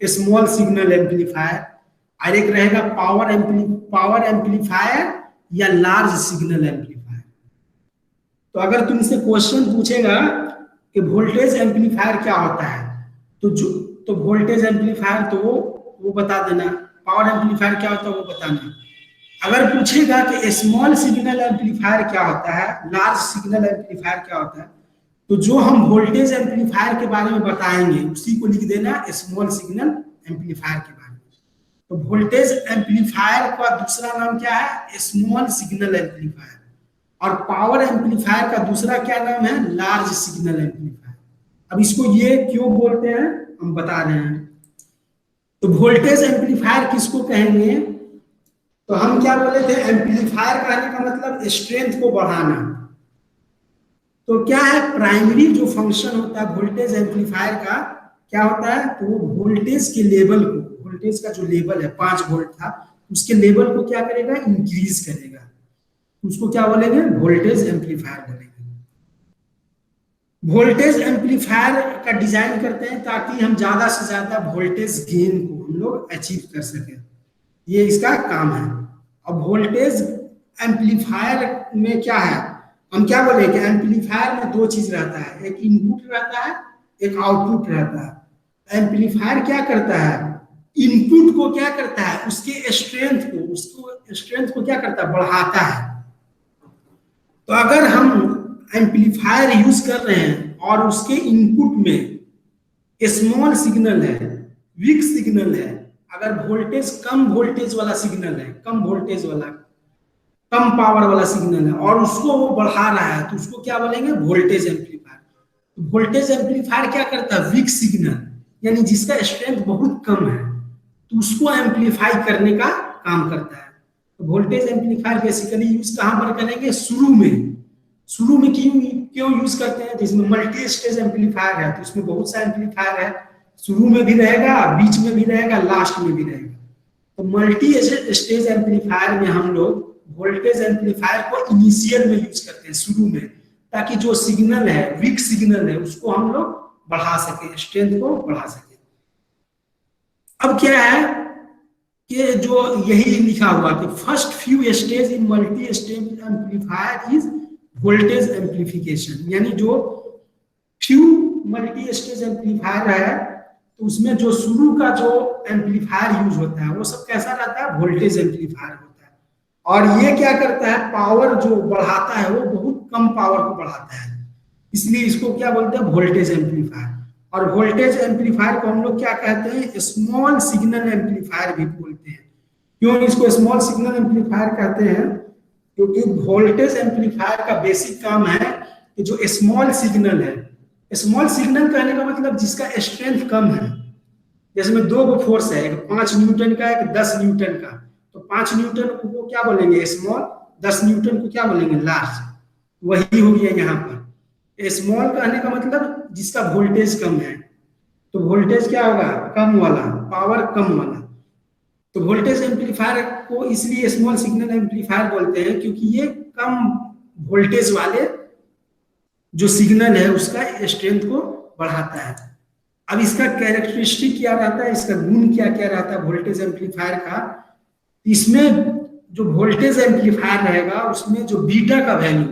Small signal amplifier, और एक रहेगा पावर एम्पलीफायर या लार्ज सिग्नल एम्पलीफायर। तो अगर तुमसे क्वेश्चन पूछेगा कि वोल्टेज एम्पलीफायर क्या होता है, तो वोल्टेज एम्पलीफायर तो वो बता देना, पावर एम्पलीफायर क्या होता है वो बताना। अगर पूछेगा कि स्मॉल सिग्नल एम्पलीफायर क्या होता है, लार्ज सिग्नल एम्पलीफायर क्या होता है, तो जो हम वोल्टेज एम्पलीफायर के बारे में बताएंगे उसी को लिख देना स्मॉल सिग्नल एम्पलीफायर के बारे में। तो वोल्टेज एम्पलीफायर का दूसरा नाम क्या है, स्मॉल सिग्नल एम्पलीफायर, और पावर एम्पलीफायर का दूसरा क्या नाम है, लार्ज सिग्नल एम्पलीफायर। अब इसको ये क्यों बोलते हैं हम बता रहे हैं। तो वोल्टेज एम्पलीफायर किसको कहेंगे, तो हम क्या बोले थे, एम्पलीफायर कहने का मतलब स्ट्रेंथ को बढ़ाना। तो क्या है, प्राइमरी जो फंक्शन होता है वोल्टेज एम्पलीफायर का क्या होता है, तो वो वोल्टेज के लेवल को, वोल्टेज का जो लेवल है 5 वोल्ट था, उसके लेवल को क्या करेगा, इंक्रीज करेगा। उसको क्या बोलेंगे, वोल्टेज एम्पलीफायर बोलेंगे। वोल्टेज एम्पलीफायर का डिजाइन करते हैं ताकि हम ज्यादा से ज्यादा वोल्टेज गेन को हम लोग अचीव कर सके, ये इसका काम है। अब वोल्टेज एम्पलीफायर में क्या है, हम क्या बोले कि एम्पलीफायर में दो चीज रहता है, एक इनपुट रहता है, एक आउटपुट रहता है। एम्पलीफायर क्या करता है, इनपुट को क्या करता है, उसके स्ट्रेंथ को क्या करता है, बढ़ाता है। तो अगर हम एम्पलीफायर यूज कर रहे हैं और उसके इनपुट में स्मॉल सिग्नल है, वीक सिग्नल है, अगर वोल्टेज कम वोल्टेज वाला सिग्नल है, कम वोल्टेज वाला, कम पावर वाला सिग्नल है, और उसको वो बढ़ा रहा है, तो उसको क्या बोलेंगे, वोल्टेज एम्पलीफायर। तो वोल्टेज एम्पलीफायर क्या करता है, वीक सिग्नल यानी जिसका स्ट्रेंथ बहुत कम है, तो उसको एम्पलीफाई करने का काम करता है। तो वोल्टेज एम्पलीफायर बेसिकली यूज कहां पर करेंगे, शुरू में क्यों यूज करते हैं, जिसमें मल्टी स्टेज एम्पलीफायर है, तो इसमें बहुत सा एम्पलीफायर है, शुरू में भी रहेगा, बीच में भी रहेगा, लास्ट में भी रहेगा। तो मल्टी स्टेज एम्पलीफायर में हम लोग वोल्टेज एम्पलीफायर को इनिशियल में यूज करते हैं, शुरू में, ताकि जो सिग्नल है, वीक सिग्नल है, उसको हम लोग बढ़ा सके, स्ट्रेंथ को बढ़ा सके। अब क्या है कि जो यही लिखा हुआ कि first few stage in multi stage amplifier is voltage amplification, यानी जो फ्यू मल्टी स्टेज एम्पलीफायर है, तो उसमें जो शुरू का जो एम्पलीफायर यूज होता है वो सब कैसा रहता है, वोल्टेज एम्पलीफायर होता है। और ये क्या करता है, पावर जो बढ़ाता है वो बहुत कम पावर को बढ़ाता है, इसलिए इसको क्या बोलते हैं, वोल्टेज एम्पलीफायर। और वोल्टेज एम्पलीफायर को हम लोग क्या कहते हैं, स्मॉल सिग्नल एम्पलीफायर भी बोलते हैं। क्यों इसको स्मॉल सिग्नल एम्पलीफायर कहते हैं, क्योंकि वोल्टेज एम्पलीफायर का बेसिक काम है कि जो स्मॉल सिग्नल है, स्मॉल सिग्नल कहने का मतलब जिसका स्ट्रेंथ कम है, जैसे में दो गो फोर्स है, एक 5 न्यूटन का, एक 10 न्यूटन का, तो 5 न्यूटन को क्या बोलेंगे, स्मॉल, 10 न्यूटन को क्या बोलेंगे, लार्ज। वही हो गया यहाँ पर, स्मॉल कहने का मतलब जिसका वोल्टेज कम है, तो वोल्टेज क्या होगा, कम वाला, पावर कम वाला। तो वोल्टेज एम्पलीफायर को इसलिए स्मॉल सिग्नल एम्पलीफायर बोलते हैं क्योंकि ये कम वोल्टेज वाले जो सिग्नल है उसका स्ट्रेंथ को बढ़ाता है। अब इसका कैरेक्टरिस्टिक क्या रहता है, इसका गुण क्या क्या रहता है वोल्टेज एम्पलीफायर का, इसमें जो वोल्टेज एम्पलीफायर रहेगा उसमें जो बीटा का वैल्यू,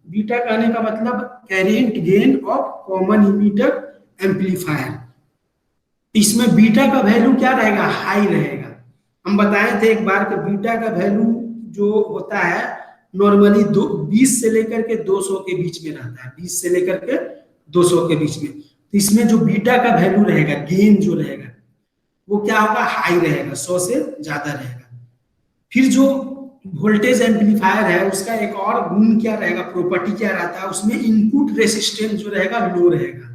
बीटा कहने का मतलब current gain of common emitter amplifier, इसमें बीटा का वैल्यू क्या रहेगा, हाई रहेगा। हम बताए थे एक बार कि बीटा का वैल्यू जो होता है नॉर्मली 20 से लेकर के 200 के बीच में रहता है, 20 से लेकर के 200 के बीच में। तो इसमें जो बीटा का वैल्यू रहेगा, गेन जो रहेगा वो क्या होगा, हाई रहेगा, 100 से ज्यादा रहेगा। फिर जो वोल्टेज एम्पलीफायर है उसका एक और गुण क्या रहेगा, प्रॉपर्टी क्या रहता है, उसमें इनपुट रेसिस्टेंस जो रहेगा लो रहेगा,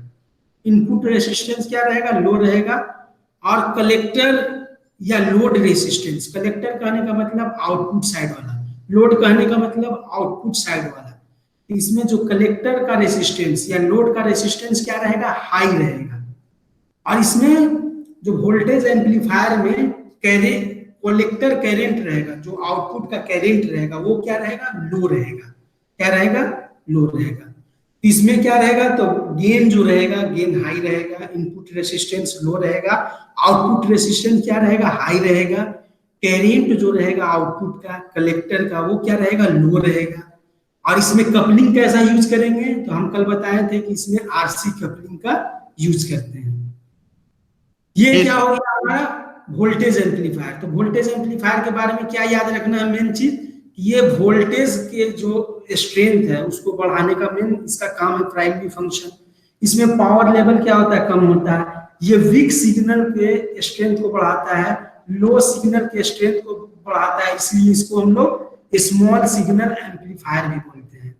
इनपुट रेसिस्टेंस क्या रहेगा, लो रहेगा। और कलेक्टर या लोड रेसिस्टेंस, कलेक्टर कहने का मतलब आउटपुट साइड वाला, लोड कहने का मतलब आउटपुट साइड वाला, इसमें जो कलेक्टर का रेसिस्टेंस या लोड का रेसिस्टेंस क्या रहेगा, हाई रहेगा। और इसमें जो वोल्टेज एम्पलीफायर में कलेक्टर करेंट रहेगा, जो आउटपुट का करेंट रहेगा वो क्या रहेगा, लो रहेगा, क्या रहेगा, लो रहेगा। इसमें क्या रहेगा, तो गेन जो रहेगा, गेन हाई रहेगा, इनपुट रेसिस्टेंस लो रहेगा, आउटपुट रेसिस्टेंस क्या रहेगा, हाई रहेगा, करेंट जो रहेगा आउटपुट का कलेक्टर का वो क्या रहेगा, लो रहेगा। और इसमें कपलिंग कैसा यूज करेंगे, तो हम कल बताए थे कि इसमें आरसी कपलिंग का यूज करते हैं। ये क्या हो गया हमारा वोल्टेज एम्पलीफायर। तो वोल्टेज एम्पलीफायर के बारे में क्या याद रखना है, मेन चीज ये वोल्टेज के जो स्ट्रेंथ है उसको बढ़ाने का मेन इसका काम है, प्राइमरी फंक्शन। इसमें पावर लेवल क्या होता है, कम होता है। ये वीक सिग्नल के स्ट्रेंथ को बढ़ाता है, लो सिग्नल के स्ट्रेंथ को बढ़ाता है, इसलिए इसको हम लोग स्मॉल सिग्नल एम्पलीफायर भी बोलते हैं,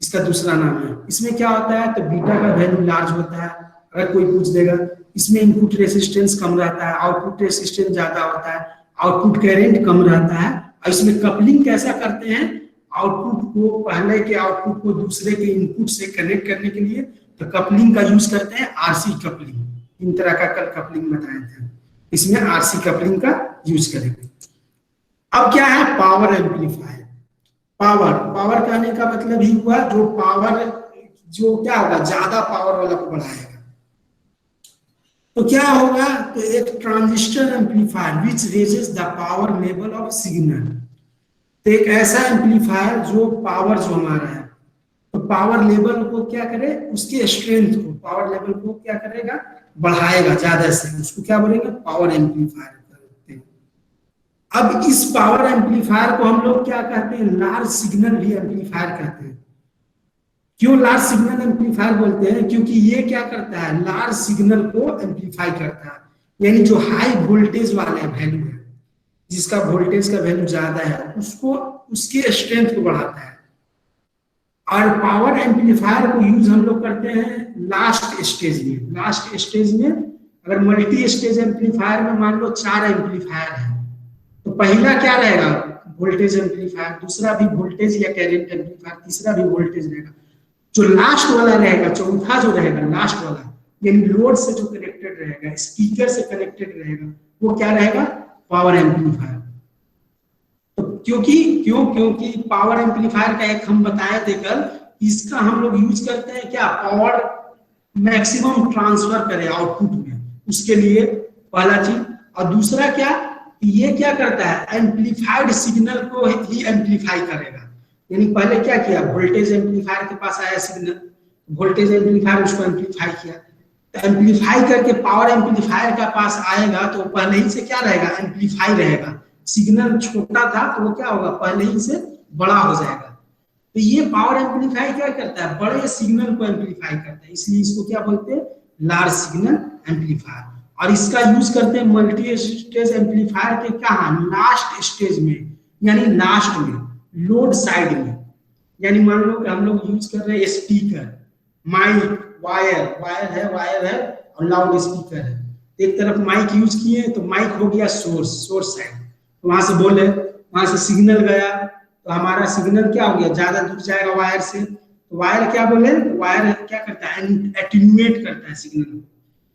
इसका दूसरा नाम है। इसमें क्या होता है, तो बीटा का वैल्यू लार्ज होता है, अगर कोई पूछ देगा। इसमें इनपुट रेसिस्टेंस कम रहता है, आउटपुट रेसिस्टेंस ज्यादा होता है, आउटपुट करंट कम रहता है। और इसमें कपलिंग कैसा करते हैं, आउटपुट को पहले के आउटपुट को दूसरे के इनपुट से कनेक्ट करने के लिए तो कपलिंग का यूज करते हैं, आरसी कपलिंग। तीन तरह का कल कपलिंग बताए थे, इसमें आरसी कपलिंग का यूज करेंगे। अब क्या है पावर एम्पलीफायर। पावर, पावर कहने का मतलब ही हुआ जो पावर, जो क्या होगा ज्यादा पावर वाला को बढ़ाएगा। तो क्या होगा, तो एक transistor amplifier which raises the power level of signal. तो एक ऐसा एम्पलीफायर जो पावर जो हमारा है, तो पावर लेवल को क्या करे, उसके स्ट्रेंथ को, पावर लेवल को क्या करेगा, बढ़ाएगा ज्यादा से, उसको क्या बोलेंगे, पावर एम्पलीफायर कहते हैं। अब इस पावर एम्पलीफायर को हम लोग क्या कहते हैं, लार्ज सिग्नल भी एम्पलीफायर कहते हैं। क्यों लार्ज सिग्नल एम्पलीफायर बोलते हैं, क्योंकि ये क्या करता है, लार्ज सिग्नल को एम्पलीफाई करता है। यानी जो हाई वोल्टेज वाले वैल्यू है, जिसका वोल्टेज का वैल्यू ज्यादा है, उसको उसके स्ट्रेंथ को बढ़ाता है। और पावर एम्पलीफायर को यूज हम लोग करते हैं लास्ट स्टेज में। लास्ट स्टेज में अगर मल्टी स्टेज एम्पलीफायर में मान लो 4 एम्पलीफायर है, तो पहला क्या रहेगा, वोल्टेज एम्पलीफायर, दूसरा भी वोल्टेज या करंट एम्पलीफायर, तीसरा भी वोल्टेज रहेगा। जो लास्ट वाला रहेगा, चौथा जो रहेगा लास्ट वाला, यानी लोड से जो कनेक्टेड रहेगा, स्पीकर से कनेक्टेड रहेगा, वो क्या रहेगा, पावर एम्पलीफायर। तो क्योंकि पावर एम्पलीफायर का एक हम बताए थे कल, इसका हम लोग यूज करते हैं क्या, पावर मैक्सिमम ट्रांसफर करें आउटपुट में, उसके लिए पहला चीज। और दूसरा क्या, ये क्या करता है, एम्पलीफाइड सिग्नल को ही एम्पलीफाई करेगा। यानी पहले क्या किया, वोल्टेज एम्पलीफायर के पास आया सिग्नल, वोल्टेज एम्पलीफायर उसको एम्पलीफाई किया, तो एम्पलीफाई करके पावर एम्पलीफायर के पास आएगा, तो पहले ही से क्या रहेगा, एम्पलीफाई रहेगा। सिग्नल छोटा था तो वो क्या होगा, पहले ही से बड़ा हो जाएगा। तो ये पावर एम्पलीफाई क्या करता है, बड़े सिग्नल को एम्पलीफाई करता है, इसलिए इसको क्या बोलते हैं, लार्ज सिग्नल एम्पलीफायर। और इसका यूज करते हैं मल्टी स्टेज एम्पलीफायर के कहा, लास्ट स्टेज में, यानी लास्ट में, लोड साइड में। यानी मान लो कि हम लोग यूज कर रहे हैं स्पीकर, माइक, वायर है और लाउड स्पीकर है। एक तरफ माइक यूज किए तो माइक हो गया सोर्स साइड, तो वहां से बोले, वहां से सिग्नल गया, तो हमारा सिग्नल क्या हो गया, ज्यादा दूर जाएगा वायर से, तो वायर क्या बोले, वायर क्या करता है, एटीन्यूएट करता है सिग्नल,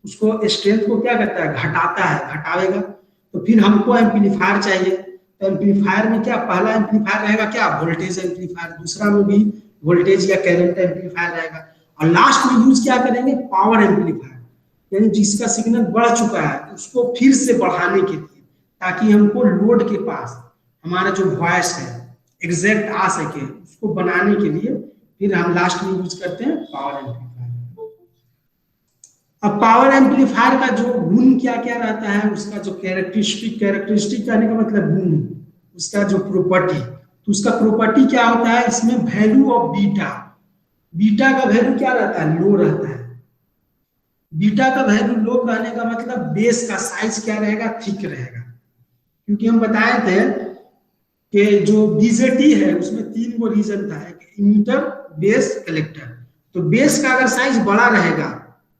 उसको स्ट्रेंथ को क्या करता है, घटाता है, घटावेगा। तो फिर हमको एम्पलीफायर चाहिए, तो एम्पलीफायर में क्या, पहला एम्पलीफायर रहेगा क्या, वोल्टेज एम्पलीफायर, दूसरा में भी वोल्टेज या करंट एम्पलीफायर रहेगा, और लास्ट में यूज क्या करेंगे, पावर एम्पलीफायर। यानी जिसका सिग्नल बढ़ चुका है उसको फिर से बढ़ाने के लिए, ताकि हमको लोड के पास हमारा जो वॉइस है एग्जैक्ट आ सके, उसको बनाने के लिए फिर हम लास्ट में यूज करते हैं पावर एम्पलीफायर। अब पावर एम्पलीफायर का जो गुण क्या क्या रहता है, उसका जो कैरेक्टरिस्टिक कहने का मतलब गुण, उसका जो प्रॉपर्टी, तो उसका प्रॉपर्टी क्या होता है, इसमें वैल्यू ऑफ बीटा, बीटा का वैल्यू क्या रहता है, लो रहता है। बीटा का वैल्यू लो कहने का मतलब बेस का साइज क्या रहेगा, थिक रहेगा। क्योंकि हम बताए थे कि जो बीजेटी है उसमें 3 गो रीजन था, इमीटर, बेस, कलेक्टर। तो बेस का अगर साइज बड़ा रहेगा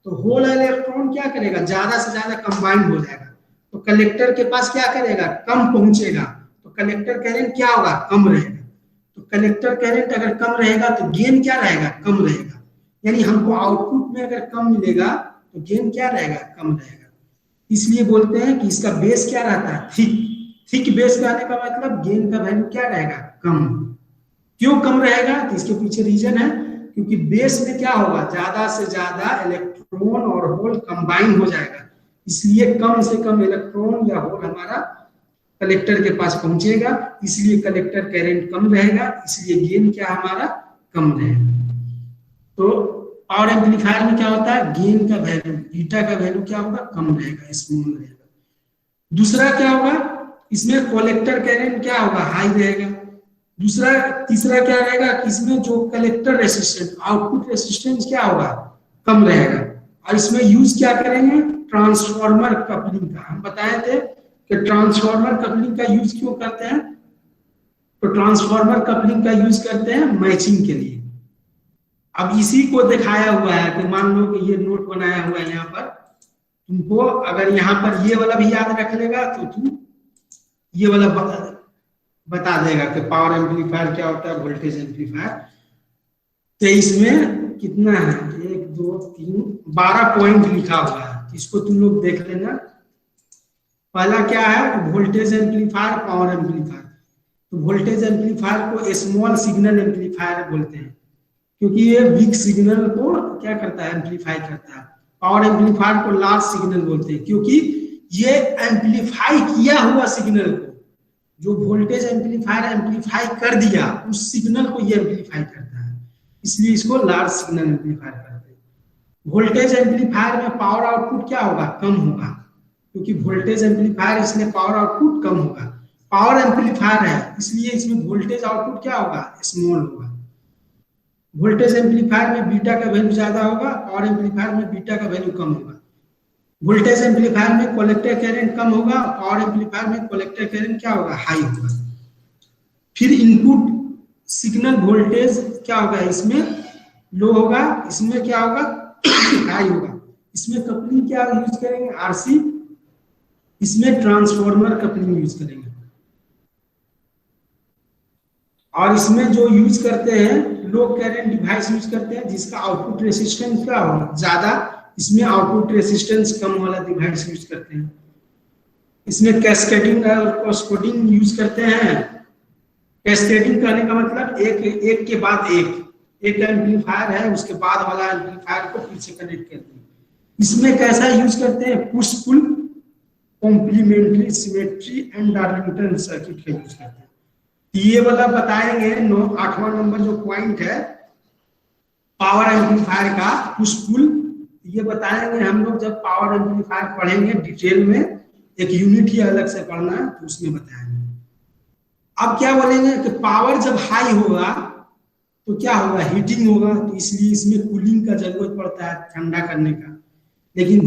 तो होल इलेक्ट्रॉन क्या करेगा, ज्यादा से ज्यादा कंबाइंड हो जाएगा, तो कलेक्टर के पास क्या करेगा, कम पहुंचेगा, तो कलेक्टर करंट क्या होगा, कम रहेगा। तो कलेक्टर करंट अगर कम रहेगा तो गेन क्या रहेगा, कम रहेगा। यानी हमको आउटपुट में अगर कम मिलेगा तो गेन क्या रहेगा, कम रहेगा। इसलिए बोलते हैं कि इसका बेस क्या रहता है, थिक बेस कहने का मतलब गेन का वैल्यू क्या रहेगा, कम। क्यों कम रहेगा, तो इसके पीछे रीजन है, क्योंकि बेस में क्या होगा, ज्यादा से ज्यादा इलेक्ट्रॉन और होल कंबाइन हो जाएगा, इसलिए कम से कम इलेक्ट्रॉन या होल हमारा कलेक्टर के पास पहुंचेगा, इसलिए कलेक्टर करंट कम रहेगा, इसलिए गेन क्या हमारा कम रहेगा। तो पावर एम्पलीफायर में क्या होता है, गेन का वैल्यू, बीटा का वैल्यू क्या होगा, कम रहेगा, स्मॉल रहेगा। दूसरा क्या होगा, इसमें कलेक्टर करंट क्या होगा, हाई रहेगा। तीसरा क्या रहेगा कि इसमें जो कलेक्टर रेसिस्टेंस, आउटपुट रेसिस्टेंस क्या होगा, कम रहेगा। और इसमें यूज क्या करेंगे, ट्रांसफार्मर कपलिंग का। हम बताए थे कि ट्रांसफार्मर कपलिंग का यूज क्यों करते हैं, तो ट्रांसफार्मर कपलिंग का यूज करते हैं मैचिंग के लिए। अब इसी को दिखाया हुआ है कि मान लो कि ये नोट बनाया हुआ है यहाँ पर, तुमको अगर यहाँ पर ये वाला भी याद रख लेगा तो तुम ये वाला बता देगा कि पावर एम्पलीफायर क्या होता है, वोल्टेज एम्पलीफायर। तो इसमें कितना है, 1 2 3 12 पॉइंट लिखा हुआ है, इसको तुम लोग देख लेना। पहला क्या है, वोल्टेज एम्पलीफायर, पावर एम्पलीफायर। तो वोल्टेज एम्पलीफायर को स्मॉल सिग्नल एम्पलीफायर बोलते हैं, क्योंकि ये बिग सिग्नल को क्या करता है, एम्पलीफाई करता है। पावर एम्पलीफायर को लार्ज सिग्नल बोलते हैं, क्योंकि ये एम्पलीफाई किया हुआ सिग्नल को, जो वोल्टेज एम्पलीफायर एम्पलीफाई कर दिया, उस सिग्नल को ये एम्पलीफाई करता है, इसलिए इसको लार्ज सिग्नल एम्पलीफायर करते हैं। वोल्टेज एम्पलीफायर में पावर आउटपुट क्या होगा, कम होगा, क्योंकि वोल्टेज एम्पलीफायर इसलिए पावर आउटपुट कम होगा। पावर एम्पलीफायर है इसलिए इसमें वोल्टेज आउटपुट क्या होगा, स्मॉल होगा। वोल्टेज एम्पलीफायर में बीटा का वैल्यू ज्यादा होगा, पावर एम्पलीफायर में बीटा का वैल्यू कम होगा। वोल्टेज एम्पलीफायर में कलेक्टर करंट कम होगा, पावर एम्पलीफायर में कलेक्टर करंट क्या होगा, हाई होगा। फिर इनपुट सिग्नल वोल्टेज क्या होगा, इसमें लो होगा, इसमें क्या होगा, हाई होगा। इसमें कपलिंग क्या यूज करेंगे, आरसी, इसमें ट्रांसफार्मर कपलिंग यूज करेंगे। और इसमें जो यूज करते हैं, लो करंट डिवाइस यूज करते हैं, जिसका आउटपुट रेसिस्टेंस क्या होगा, ज्यादा, इसमें आउटपुट रेसिस्टेंस कम वाला डिवाइस यूज करते हैं। इसमें कैस्केडिंग और कैस्केडिंग यूज करते हैं। कैस्केडिंग कहने का मतलब एक के बाद एक एम्पलीफायर है, उसके बाद वाला एम्पलीफायर को फिर से कनेक्ट करते हैं। इसमें कैसा यूज करते हैं, push pull complementary symmetry and Darlington circuit का यूज करते हैं। ये वाला बताएंगे 8वां नंबर जो पॉइंट है पावर एम्पलीफायर का, पुश पुल, ये बताएंगे हम लोग जब पावर एम्पलीफायर पढ़ेंगे डिटेल में, एक यूनिट ही अलग से पढ़ना है तो उसमें बताएंगे। अब क्या बोलेंगे कि पावर जब हाई होगा तो क्या होगा, हीटिंग होगा, तो इसलिए इसमें कूलिंग का जरूरत पड़ता है, ठंडा करने का। लेकिन